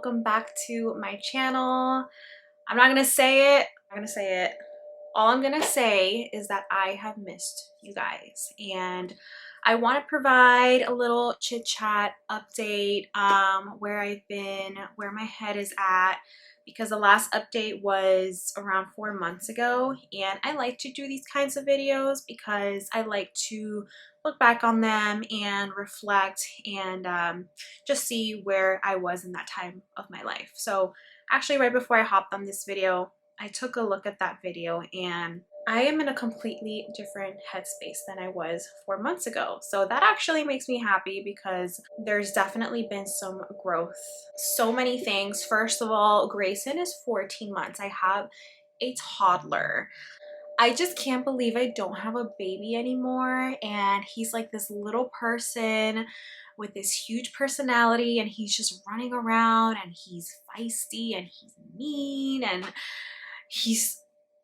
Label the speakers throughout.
Speaker 1: welcome back to my channel. I'm not gonna say it. All I'm gonna say is that I have missed you guys, and I want to provide a little chit chat update, where I've been, where my head is at, because the last update was around 4 months ago, and I like to do these kinds of videos because I like to look back on them and reflect and just see where I was in that time of my life. So actually, right before I hopped on this video, I took a look at that video and I am in a completely different headspace than I was 4 months ago. So that actually makes me happy because there's definitely been some growth. So many things. First of all, Grayson is 14 months. I have a toddler. I just can't believe I don't have a baby anymore, and he's like this little person with this huge personality, and he's just running around and he's feisty and he's mean and he's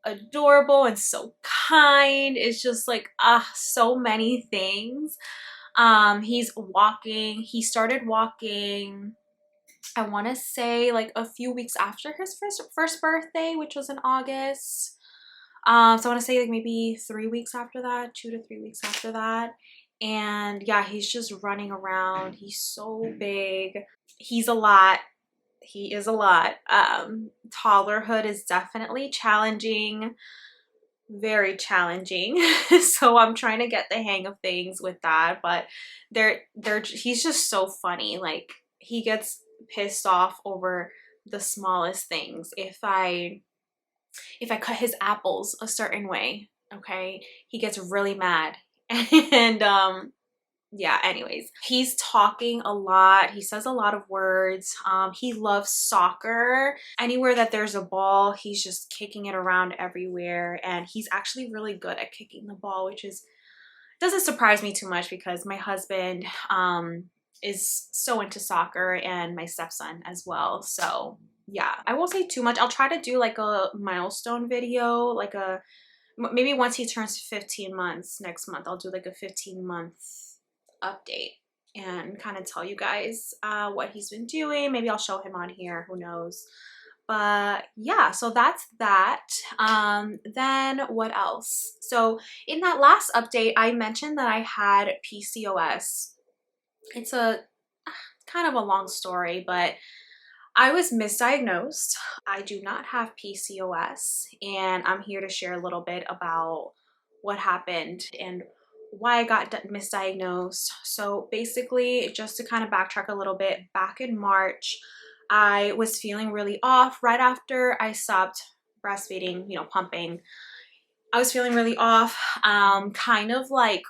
Speaker 1: adorable and so kind. It's just like so many things. He's walking. He started walking, I want to say, like a few weeks after his first birthday, which was in August. So I want to say like maybe 3 weeks after that, 2 to 3 weeks after that. And yeah, he's just running around. He's so big. He's a lot. He is a lot. Toddlerhood is definitely challenging, very challenging. So I'm trying to get the hang of things with that, but he's just so funny. Like, he gets pissed off over the smallest things. If I cut his apples a certain way, okay, he gets really mad. And yeah, anyways, he's talking a lot. He says a lot of words. He loves soccer. Anywhere that there's a ball, he's just kicking it around everywhere, and he's actually really good at kicking the ball, which doesn't surprise me too much because my husband is so into soccer, and my stepson as well. So yeah, I won't say too much. I'll try to do like a milestone video, like maybe once he turns 15 months next month, I'll do like a 15-month update and kind of tell you guys what he's been doing. Maybe I'll show him on here, who knows. But yeah, so that's that. Then what else? So in that last update, I mentioned that I had PCOS. It's a kind of a long story, but I was misdiagnosed. I do not have PCOS, and I'm here to share a little bit about what happened and why I got misdiagnosed. So basically, just to kind of backtrack a little bit, back in March, I was feeling really off right after I stopped breastfeeding, pumping. I was feeling really off, kind of like,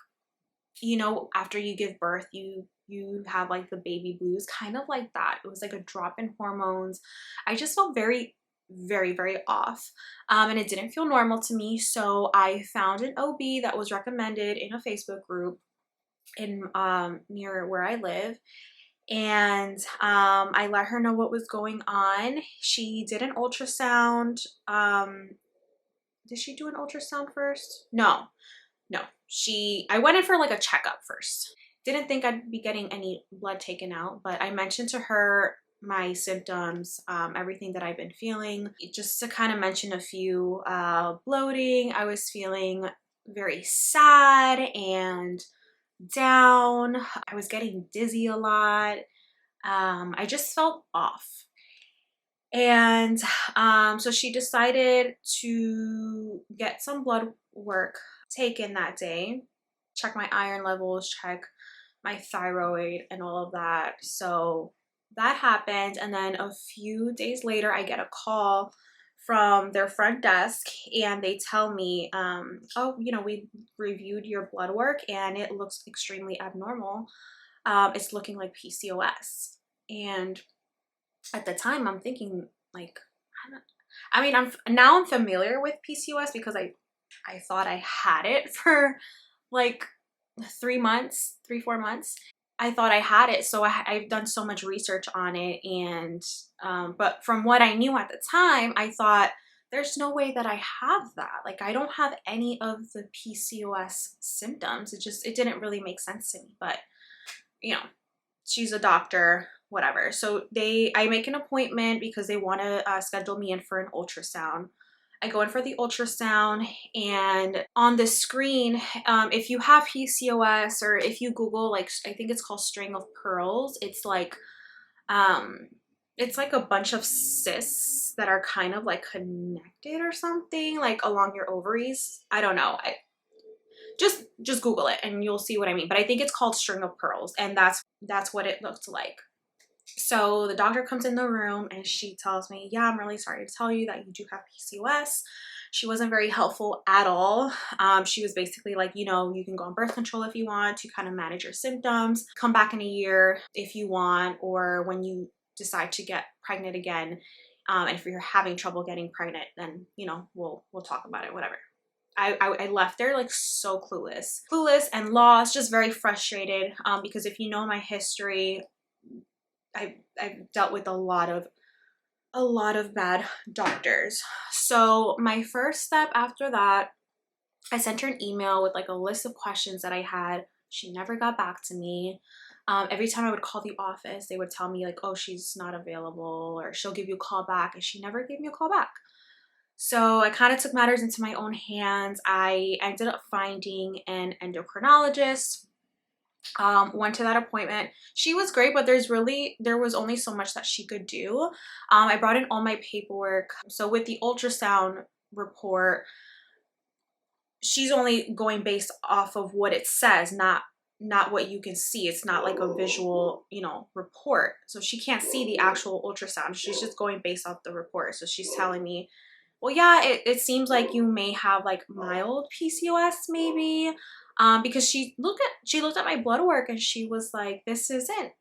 Speaker 1: after you give birth, you have like the baby blues, kind of like that. It was like a drop in hormones. I just felt very, very, very off, and it didn't feel normal to me. So I found an OB that was recommended in a Facebook group in near where I live, and I let her know what was going on. She did an ultrasound. Did she do an ultrasound first? No. I went in for like a checkup first. Didn't think I'd be getting any blood taken out, but I mentioned to her my symptoms, everything that I've been feeling. Just to kind of mention a few, bloating. I was feeling very sad and down. I was getting dizzy a lot. I just felt off. And so she decided to get some blood work taken that day, check my iron levels, check my thyroid and all of that. So that happened, and then a few days later I get a call from their front desk, and they tell me, oh, we reviewed your blood work and it looks extremely abnormal. It's looking like PCOS. And at the time I'm thinking, like, I'm familiar with PCOS because I thought I had it for like 3 months, 4 months. I thought I had it, so I've done so much research on it, and but from what I knew at the time, I thought there's no way that I have that. Like, I don't have any of the PCOS symptoms. It didn't really make sense to me. But she's a doctor. whatever. So I make an appointment because they want to schedule me in for an ultrasound. I go in for the ultrasound, and on the screen, if you have PCOS, or if you Google, like, I think it's called string of pearls, um, it's like a bunch of cysts that are kind of like connected or something, like along your ovaries. I don't know. Just Google it and you'll see what I mean. But I think it's called string of pearls, and that's what it looked like. So the doctor comes in the room and she tells me, yeah, I'm really sorry to tell you that you do have PCOS. She wasn't very helpful at all. She was basically like, you know, you can go on birth control if you want to kind of manage your symptoms. Come back in a year if you want, or when you decide to get pregnant again. And if you're having trouble getting pregnant, then, you know, we'll talk about it, whatever. I left there like so clueless and lost, just very frustrated, because if you know my history, I've dealt with a lot of bad doctors. So my first step after that, I sent her an email with like a list of questions that I had. She never got back to me. Every time I would call the office, they would tell me like, oh, she's not available, or she'll give you a call back, and she never gave me a call back. So I kind of took matters into my own hands. I ended up finding an endocrinologist. Went to that appointment. She was great, but there was only so much that she could do. I brought in all my paperwork. So with the ultrasound report, she's only going based off of what it says, not what you can see. It's not like a visual, you know, report. So she can't see the actual ultrasound. She's just going based off the report. So she's telling me, well, yeah, it seems like you may have like mild PCOS maybe. Because she looked at my blood work and she was like, this isn't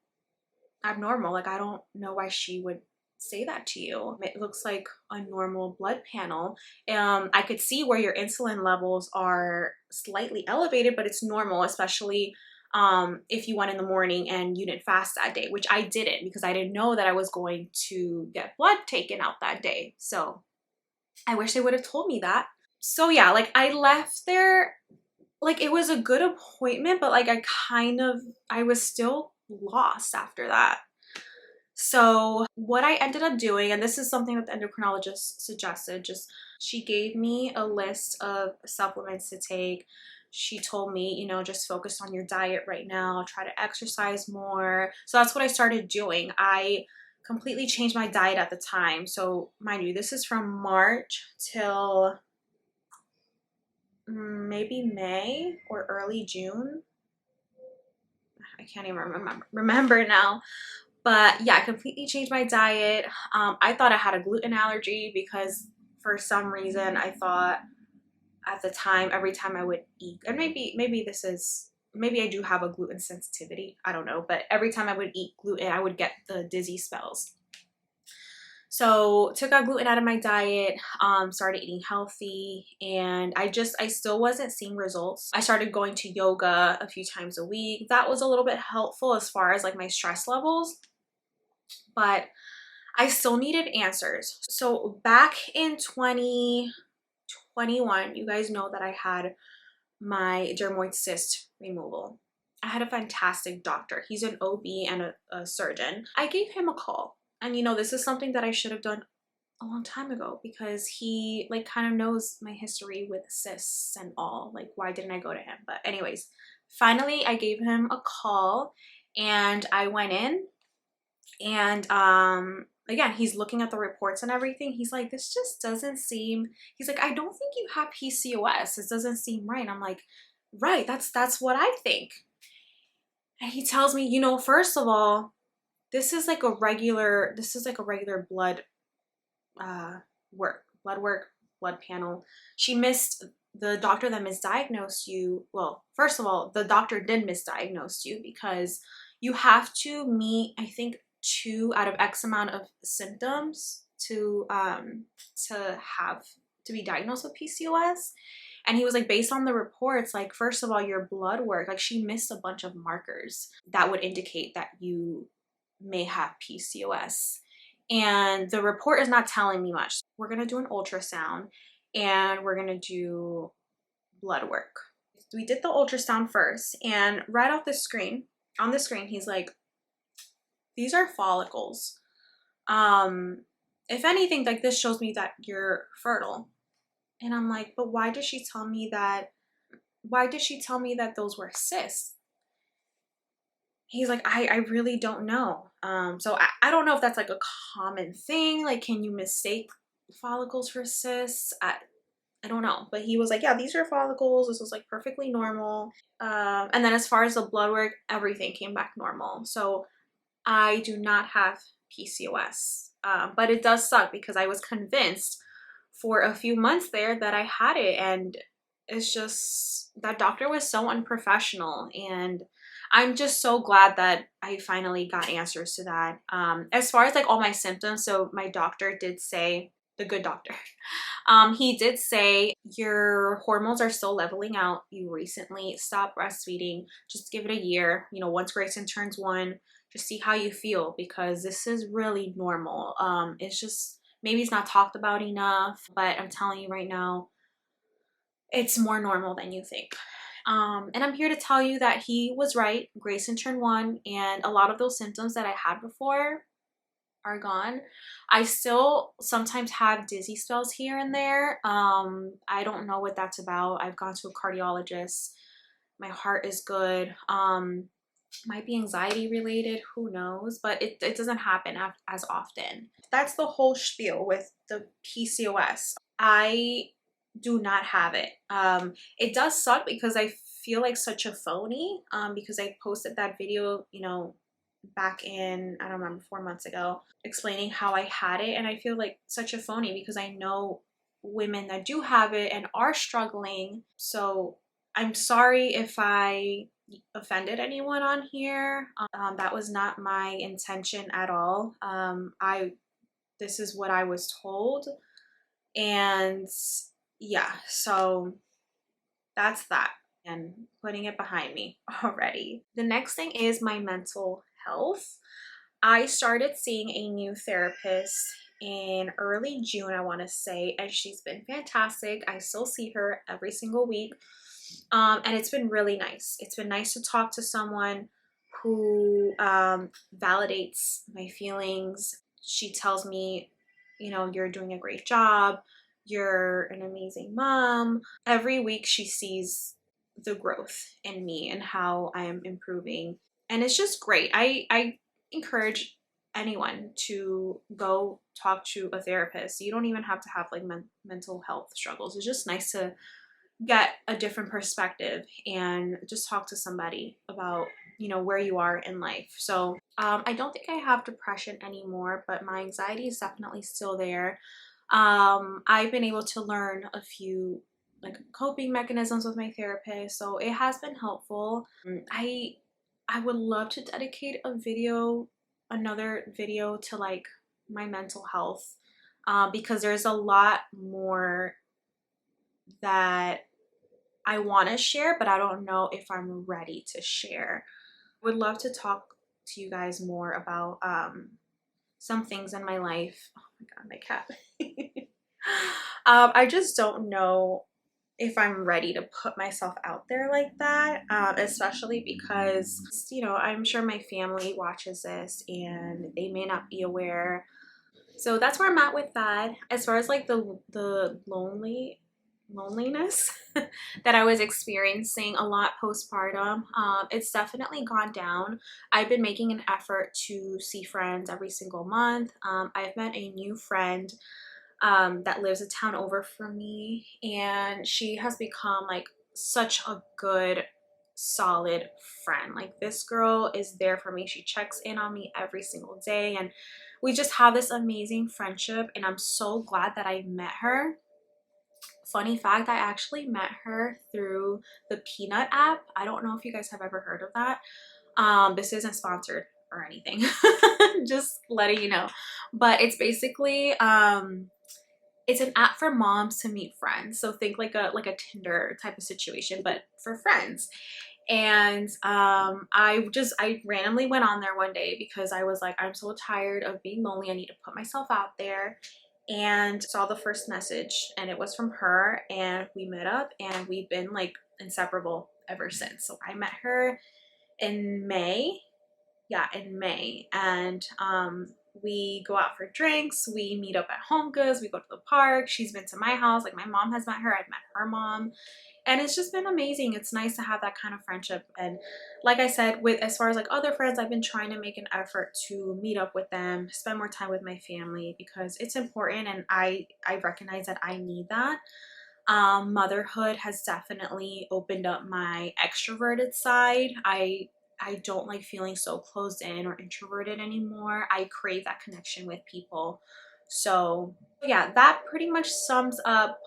Speaker 1: abnormal. Like, I don't know why she would say that to you. It looks like a normal blood panel. I could see where your insulin levels are slightly elevated, but it's normal, especially if you went in the morning and you didn't fast that day, which I didn't, because I didn't know that I was going to get blood taken out that day. So I wish they would have told me that. So yeah, like I left there, like it was a good appointment, but like I was still lost after that. So what I ended up doing, and this is something that the endocrinologist suggested, she gave me a list of supplements to take. She told me, you know, just focus on your diet right now, try to exercise more. So that's what I started doing. I completely changed my diet at the time. So mind you, this is from March till maybe May or early June. I can't even remember now. But yeah, I completely changed my diet. I thought I had a gluten allergy because for some reason I thought at the time, every time I would eat, and maybe I do have a gluten sensitivity, I don't know, but every time I would eat gluten, I would get the dizzy spells. So took out gluten out of my diet, started eating healthy, and I still wasn't seeing results. I started going to yoga a few times a week. That was a little bit helpful as far as like my stress levels, but I still needed answers. So back in 2021, you guys know that I had my dermoid cyst removal. I had a fantastic doctor. He's an OB and a surgeon. I gave him a call. And you know, this is something that I should have done a long time ago, because he like kind of knows my history with cysts and all. Like, why didn't I go to him? But anyways, finally I gave him a call and I went in, and again, he's looking at the reports and everything. He's like, this just doesn't seem, he's like, I don't think you have PCOS. This doesn't seem right. And I'm like, right, that's what I think. And he tells me, you know, first of all, this is like a regular blood blood panel. The doctor that misdiagnosed you, well, first of all, the doctor did misdiagnose you because you have to meet, I think, 2 out of X amount of symptoms to be diagnosed with PCOS. And he was like, based on the reports, like, first of all, your blood work, like she missed a bunch of markers that would indicate that you may have PCOS. And the report is not telling me much. We're going to do an ultrasound and we're going to do blood work. We did the ultrasound first, and right off the screen, on the screen, he's like, these are follicles. If anything, like, this shows me that you're fertile. And I'm like, but why did she tell me that? Why did she tell me that those were cysts? He's like, I really don't know. So I don't know if that's like a common thing. Like, can you mistake follicles for cysts? I don't know. But he was like, yeah, these are follicles. This was like perfectly normal. And then as far as the blood work, everything came back normal. So I do not have PCOS. But it does suck because I was convinced for a few months there that I had it, and it's just that doctor was so unprofessional, and I'm just so glad that I finally got answers to that. As far as like all my symptoms, so my doctor did say, the good doctor, he did say your hormones are still leveling out. You recently stopped breastfeeding. Just give it a year. You know, once Grayson turns 1, just see how you feel, because this is really normal. It's just maybe it's not talked about enough, but I'm telling you right now, it's more normal than you think. And I'm here to tell you that he was right. Grayson turned 1, and a lot of those symptoms that I had before are gone. I still sometimes have dizzy spells here and there. I don't know what that's about. I've gone to a cardiologist. My heart is good. Might be anxiety related, who knows, but it doesn't happen as often. That's the whole spiel with the PCOS. I do not have it. It does suck because I feel like such a phony, because I posted that video, you know, back in, I don't remember, 4 months ago, explaining how I had it, and I feel like such a phony because I know women that do have it and are struggling. So I'm sorry if I offended anyone on here. That was not my intention at all. This is what I was told, and yeah, so that's that, and putting it behind me already. The next thing is my mental health. I started seeing a new therapist in early June, I want to say, and she's been fantastic. I still see her every single week, and it's been really nice. It's been nice to talk to someone who validates my feelings. She tells me, you know, you're doing a great job. You're an amazing mom. Every week she sees the growth in me and how I am improving. And it's just great. I encourage anyone to go talk to a therapist. You don't even have to have like mental health struggles. It's just nice to get a different perspective and just talk to somebody about, you know, where you are in life. So I don't think I have depression anymore, but my anxiety is definitely still there. I've been able to learn a few like coping mechanisms with my therapist, so it has been helpful. I would love to dedicate another video to like my mental health, because there's a lot more that I want to share, but I don't know if I'm ready to share. Would love to talk to you guys more about some things in my life. Oh my god, my cat. I just don't know if I'm ready to put myself out there like that, especially because, you know, I'm sure my family watches this and they may not be aware. So that's where I'm at with that. As far as like the loneliness that I was experiencing a lot postpartum, it's definitely gone down. I've been making an effort to see friends every single month. I've met a new friend that lives a town over from me, and she has become like such a good solid friend. Like, this girl is there for me. She checks in on me every single day, and we just have this amazing friendship, and I'm so glad that I met her. Funny fact, I actually met her through the Peanut app. I don't know if you guys have ever heard of that. This isn't sponsored or anything, just letting you know. But it's basically it's an app for moms to meet friends. So think like a Tinder type of situation, but for friends. And I randomly went on there one day because I was like, I'm so tired of being lonely. I need to put myself out there. And saw the first message, and it was from her, and we met up, and we've been like inseparable ever since. So I met her in May, yeah, in May. And we go out for drinks, we meet up at Home Goods, we go to the park. She's been to my house, like my mom has met her, I've met her mom, and it's just been amazing. It's nice to have that kind of friendship. And like I said, with as far as like other friends, I've been trying to make an effort to meet up with them, spend more time with my family, because it's important, and I recognize that I need that. Motherhood has definitely opened up my extroverted side. I don't like feeling so closed in or introverted anymore. I crave that connection with people. So yeah, that pretty much sums up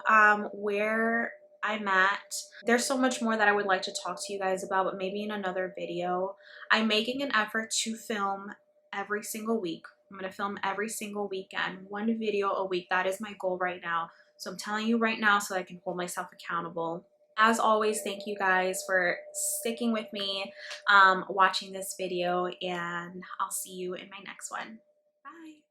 Speaker 1: where I'm at. There's so much more that I would like to talk to you guys about, but maybe in another video. I'm making an effort to film every single week. I'm going to film every single weekend, one video a week. That is my goal right now. So I'm telling you right now so I can hold myself accountable. As always, thank you guys for sticking with me, watching this video, and I'll see you in my next one. Bye.